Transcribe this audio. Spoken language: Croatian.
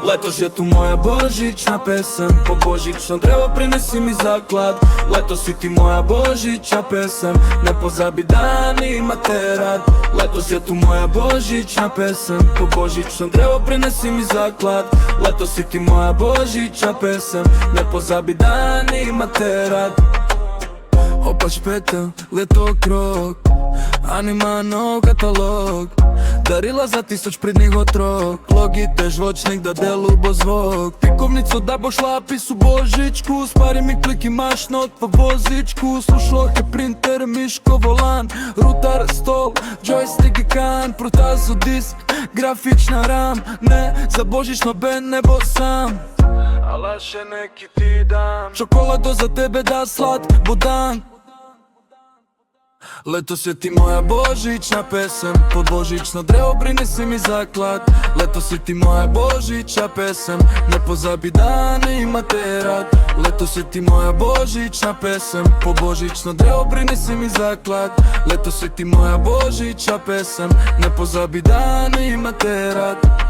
Letos je tu moja božićna pesem, po božićno drevo prinesi mi zaklad. Letos si ti moja božićna pesem, ne pozabi dan imate rad. Letos je tu moja božićna pesem, po božićno drevo prinesi mi zaklad. Letos si ti moja božićna pesem, ne pozabi dan imate rad. Opač petel, leto krok, Anima nov katalog, darila za 1000 pridnih otrok. Logi te žvočnik da delu bo zvok, pikovnico da boš lapis u božičku. Spari mi klik imaš not po vozičku, slušloke, printer, miško, volan, rutar, stol, joystick i kan, protazo disk, grafična ram. Ne, za božićno band nebo sam, ala še neki ti dam. Čokolado za tebe da slatko dan. Letos je ti moja božićna pesem, pod božićno drevo prinesi mi zaklad. Letos si ti moja božićna pesem, ne pozabi dan imate rad. Letos je ti moja božićna pesem, po božićno drevo prinesi mi zaklad. Letos si ti moja božićna pesem, ne pozabi dan imate rad.